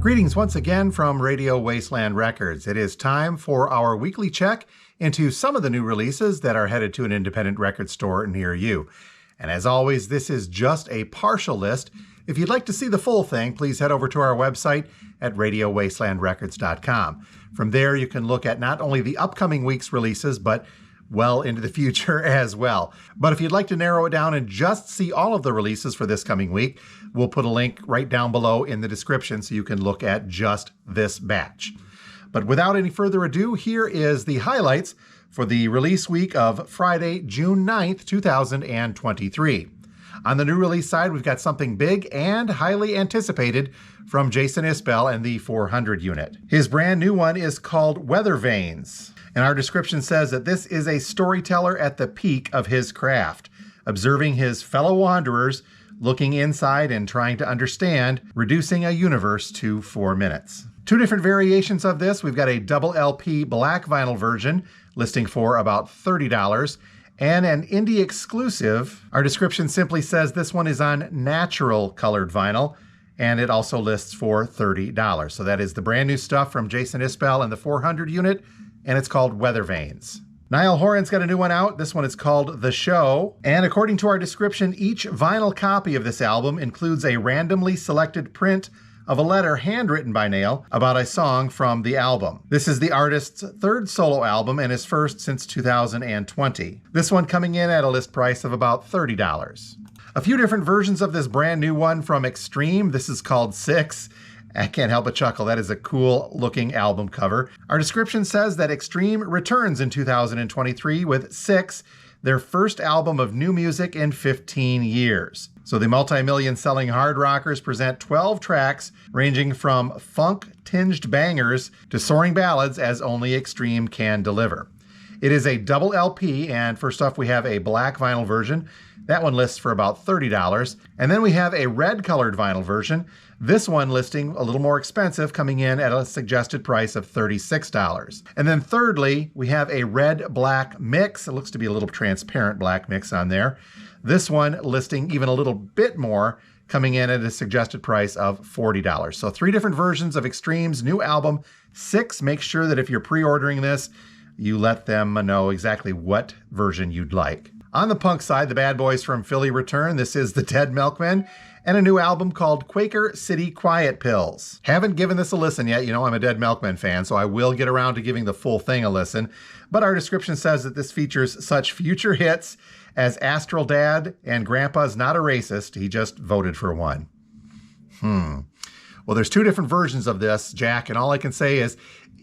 Greetings once again from Radio Wasteland Records. It is time for our weekly check into some of the new releases that are headed to an independent record store near you. And as always, this is just a partial list. If you'd like to see the full thing, please head over to our website at radiowastelandrecords.com. From there, you can look at not only the upcoming week's releases, but well into the future as well. But if you'd like to narrow it down and just see all of the releases for this coming week, we'll put a link right down below in the description so you can look at just this batch. But without any further ado, here is the highlights for the release week of Friday, June 9th, 2023. On the new release side, we've got something big and highly anticipated from Jason Isbell and the 400 unit. His brand new one is called Weather Vanes. And our description says that this is a storyteller at the peak of his craft, observing his fellow wanderers, looking inside and trying to understand, reducing a universe to 4 minutes. Two different variations of this. We've got a double LP black vinyl version listing for about $30 and an indie exclusive. Our description simply says this one is on natural colored vinyl and it also lists for $30. So that is the brand new stuff from Jason Isbell and the 400 unit, and it's called Weather Vanes. Niall Horan's got a new one out. This one is called The Show. And according to our description, each vinyl copy of this album includes a randomly selected print of a letter handwritten by Niall about a song from the album. This is the artist's third solo album and his first since 2020. This one coming in at a list price of about $30. A few different versions of this brand new one from Extreme. This is called 6. I can't help but chuckle. That is a cool looking album cover. Our description says that Extreme returns in 2023 with 6, their first album of new music in 15 years. So the multi-million selling hard rockers present 12 tracks ranging from funk-tinged bangers to soaring ballads as only Extreme can deliver. It is a double LP, and first off we have a black vinyl version. That one lists for about $30. And then we have a red colored vinyl version. This one listing a little more expensive, coming in at a suggested price of $36. And then thirdly, we have a red-black mix. It looks to be a little transparent black mix on there. This one listing even a little bit more, coming in at a suggested price of $40. So 3 different versions of Extreme's new album, 6. Make sure that if you're pre-ordering this, you let them know exactly what version you'd like. On the punk side, the bad boys from Philly return. This is the Dead Milkmen and a new album called Quaker City Quiet Pills. Haven't given this a listen yet. You know I'm a Dead Milkmen fan, so I will get around to giving the full thing a listen. But our description says that this features such future hits as Astral Dad and Grandpa's Not a Racist. He just voted for one. Well, there's 2 different versions of this, Jack, and all I can say is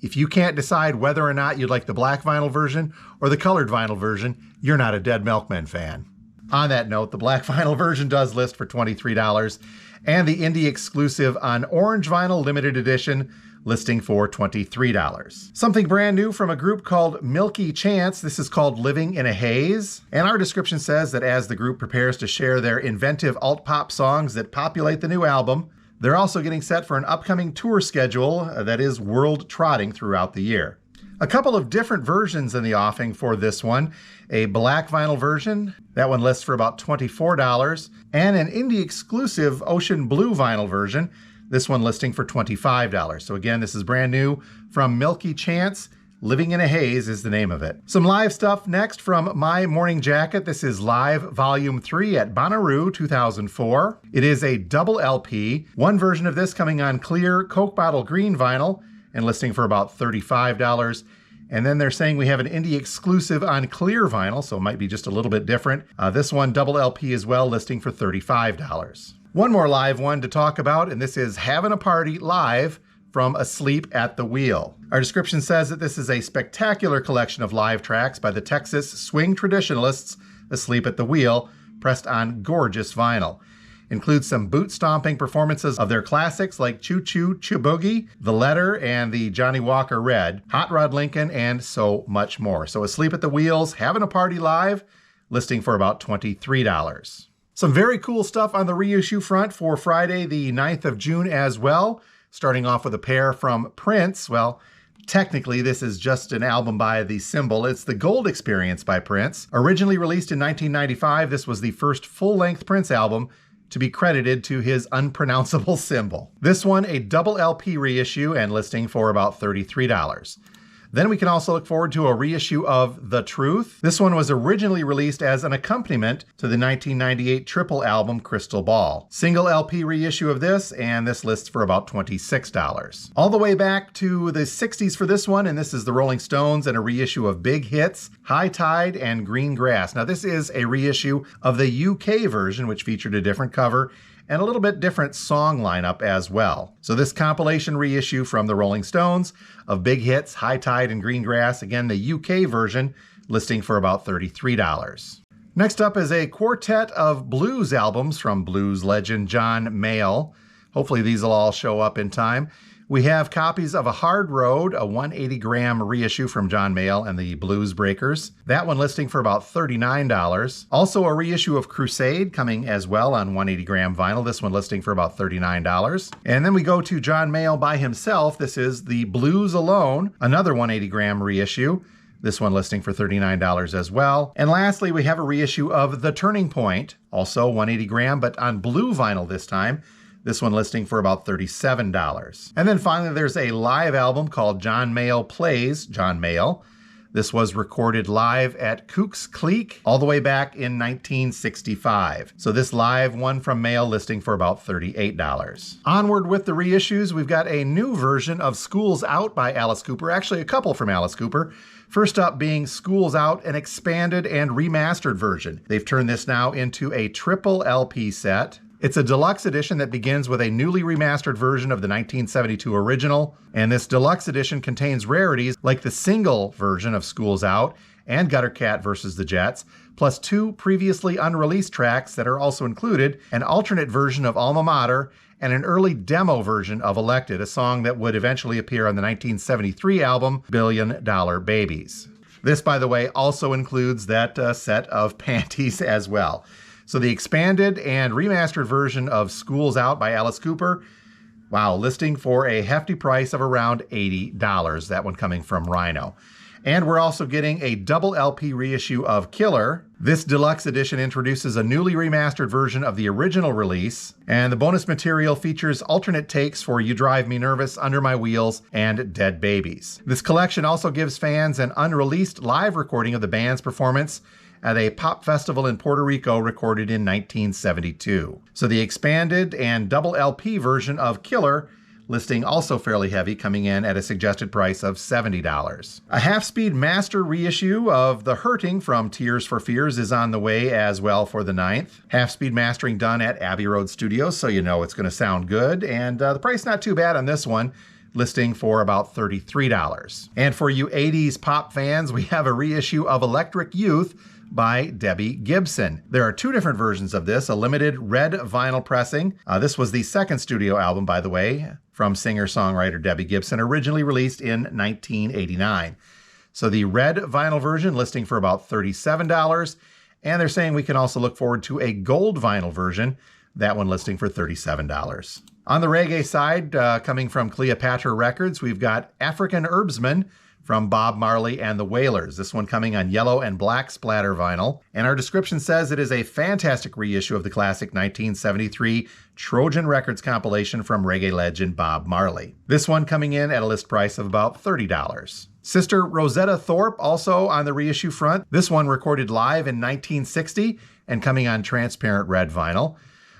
if you can't decide whether or not you'd like the black vinyl version or the colored vinyl version, you're not a Dead Milkmen fan. On that note, the black vinyl version does list for $23, and the indie exclusive on orange vinyl limited edition listing for $23. Something brand new from a group called Milky Chance. This is called Living in a Haze. And our description says that as the group prepares to share their inventive alt-pop songs that populate the new album, they're also getting set for an upcoming tour schedule that is world trotting throughout the year. A couple of different versions in the offing for this one. A black vinyl version, that one lists for about $24, and an indie exclusive ocean blue vinyl version, this one listing for $25. So again, this is brand new from Milky Chance. Living in a Haze is the name of it. Some live stuff next from My Morning Jacket. This is Live Volume 3 at Bonnaroo 2004. It is a double LP. One version of this coming on clear Coke bottle green vinyl and listing for about $35. And then they're saying we have an indie exclusive on clear vinyl, so it might be just a little bit different. This one double LP as well, listing for $35. One more live one to talk about, and this is Having a Party Live from Asleep at the Wheel. Our description says that this is a spectacular collection of live tracks by the Texas swing traditionalists Asleep at the Wheel, pressed on gorgeous vinyl. Includes some boot-stomping performances of their classics like Choo Choo Chiboogie, The Letter, and the Johnny Walker Red, Hot Rod Lincoln, and so much more. So Asleep at the Wheels, Having a Party Live, listing for about $23. Some very cool stuff on the reissue front for Friday, the 9th of June as well. Starting off with a pair from Prince. Well, technically this is just an album by The Symbol. It's The Gold Experience by Prince. Originally released in 1995, this was the first full-length Prince album to be credited to his unpronounceable symbol. This one, a double LP reissue and listing for about $33. Then we can also look forward to a reissue of The Truth. This one was originally released as an accompaniment to the 1998 triple album Crystal Ball. Single LP reissue of this, and this lists for about $26. All the way back to the 60s for this one, and this is the Rolling Stones and a reissue of Big Hits, High Tide, and Green Grass. Now this is a reissue of the UK version, which featured a different cover and a little bit different song lineup as well. So this compilation reissue from the Rolling Stones of Big Hits, High Tide, and Green Grass, again the UK version, listing for about $33. Next up is a quartet of blues albums from blues legend John Mayall. Hopefully these will all show up in time. We have copies of A Hard Road, a 180-gram reissue from John Mayall and the Blues Breakers. That one listing for about $39. Also a reissue of Crusade coming as well on 180-gram vinyl. This one listing for about $39. And then we go to John Mayall by himself. This is the Blues Alone, another 180-gram reissue. This one listing for $39 as well. And lastly, we have a reissue of The Turning Point, also 180-gram, but on blue vinyl this time. This one listing for about $37. And then finally, there's a live album called John Mayall Plays John Mayall. This was recorded live at Cook's Cleek all the way back in 1965. So this live one from Mayall listing for about $38. Onward with the reissues, we've got a new version of School's Out by Alice Cooper, actually a couple from Alice Cooper. First up being School's Out, an expanded and remastered version. They've turned this now into a triple LP set. It's a deluxe edition that begins with a newly remastered version of the 1972 original, and this deluxe edition contains rarities like the single version of School's Out and Gutter Cat vs. the Jets, plus 2 previously unreleased tracks that are also included, an alternate version of Alma Mater, and an early demo version of Elected, a song that would eventually appear on the 1973 album Billion Dollar Babies. This, by the way, also includes that set of panties as well. So the expanded and remastered version of School's Out by Alice Cooper, wow, listing for a hefty price of around $80, that one coming from Rhino. And we're also getting a double LP reissue of Killer. This deluxe edition introduces a newly remastered version of the original release, and the bonus material features alternate takes for You Drive Me Nervous, Under My Wheels, and Dead Babies. This collection also gives fans an unreleased live recording of the band's performance at a pop festival in Puerto Rico recorded in 1972. So the expanded and double LP version of Killer, listing also fairly heavy, coming in at a suggested price of $70. A half-speed master reissue of The Hurting from Tears for Fears is on the way as well for the 9th. Half-speed mastering done at Abbey Road Studios, so you know it's going to sound good, and the price not too bad on this one, listing for about $33. And for you 80s pop fans, we have a reissue of Electric Youth by Debbie Gibson. There are 2 different versions of this, a limited red vinyl pressing. This was the second studio album, by the way, from singer-songwriter Debbie Gibson, originally released in 1989. So the red vinyl version listing for about $37, and they're saying we can also look forward to a gold vinyl version, that one listing for $37. On the reggae side, coming from Cleopatra Records, we've got African Herbsman from Bob Marley and the Wailers. This one coming on yellow and black splatter vinyl. And our description says it is a fantastic reissue of the classic 1973 Trojan Records compilation from reggae legend Bob Marley. This one coming in at a list price of about $30. Sister Rosetta Thorpe also on the reissue front. This one recorded live in 1960 and coming on transparent red vinyl.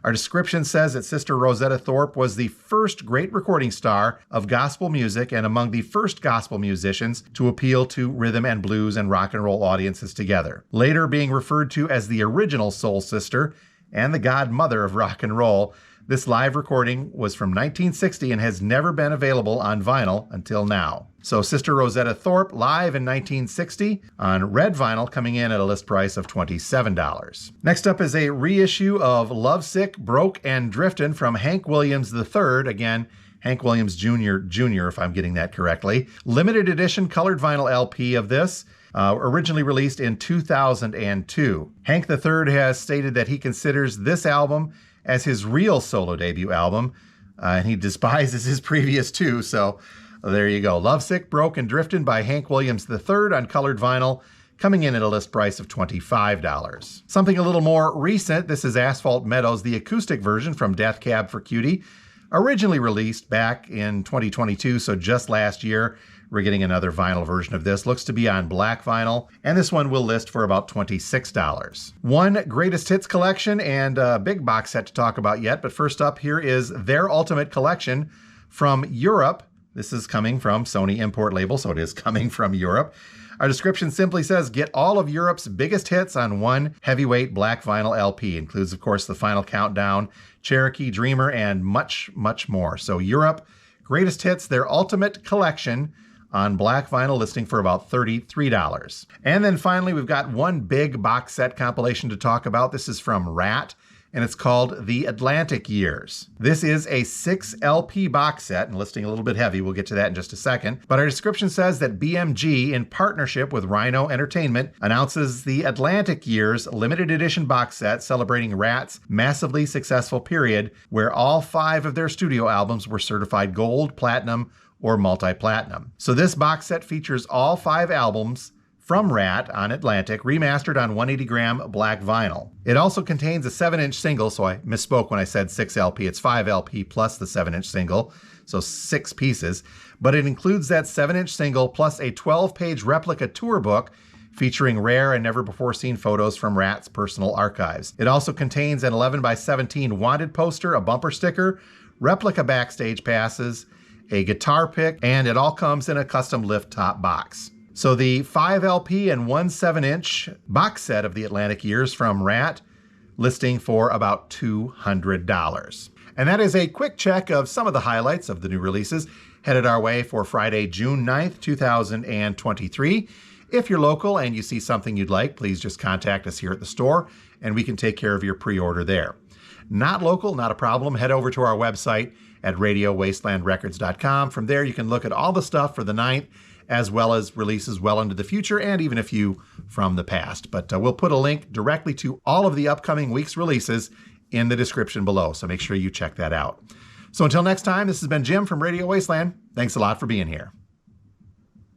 Our description says that Sister Rosetta Thorpe was the first great recording star of gospel music and among the first gospel musicians to appeal to rhythm and blues and rock and roll audiences together. Later being referred to as the original soul sister and the godmother of rock and roll, this live recording was from 1960 and has never been available on vinyl until now. So Sister Rosetta Thorpe live in 1960 on red vinyl, coming in at a list price of $27. Next up is a reissue of Lovesick, Broke and Driftin' from Hank Williams III. Again, Hank Williams Jr., if I'm getting that correctly. Limited edition colored vinyl LP of this. Originally released in 2002. Hank III has stated that he considers this album as his real solo debut album, and he despises his previous 2, so there you go. Lovesick, Broke and Driftin' by Hank Williams III on colored vinyl, coming in at a list price of $25. Something a little more recent, this is Asphalt Meadows, the acoustic version from Death Cab for Cutie. Originally released back in 2022, so just last year. We're getting another vinyl version of this. Looks to be on black vinyl, and this one will list for about $26. One greatest hits collection and a big box set to talk about yet, but first up here is their Ultimate Collection from Europe. This is coming from Sony import label, so it is coming from Europe. Our description simply says, get all of Europe's biggest hits on one heavyweight black vinyl LP. Includes, of course, the Final Countdown, Cherokee, Dreamer, and much, much more. So Europe, greatest hits, their Ultimate Collection on black vinyl, listing for about $33. And then finally, we've got one big box set compilation to talk about. This is from Rat, and it's called The Atlantic Years. This is a 6 LP box set, and listing a little bit heavy. We'll get to that in just a second. But our description says that BMG, in partnership with Rhino Entertainment, announces the Atlantic Years limited edition box set celebrating Rat's massively successful period, where all 5 of their studio albums were certified gold, platinum, or multi-platinum. So this box set features all 5 albums from Rat on Atlantic, remastered on 180-gram black vinyl. It also contains a 7-inch single, so I misspoke when I said 6 LP. It's 5 LP plus the 7-inch single, so 6 pieces. But it includes that 7-inch single plus a 12-page replica tour book featuring rare and never-before-seen photos from Rat's personal archives. It also contains an 11x17 wanted poster, a bumper sticker, replica backstage passes, a guitar pick, and it all comes in a custom lift top box. So the 5 LP and 1 7-inch box set of the Atlantic Years from Rat, listing for about $200. And that is a quick check of some of the highlights of the new releases headed our way for Friday, June 9th, 2023. If you're local and you see something you'd like, please just contact us here at the store and we can take care of your pre-order there. Not local, not a problem. Head over to our website at radiowastelandrecords.com. From there, you can look at all the stuff for the 9th, as well as releases well into the future and even a few from the past. But we'll put a link directly to all of the upcoming week's releases in the description below, so make sure you check that out. So until next time, this has been Jim from Radio Wasteland. Thanks a lot for being here.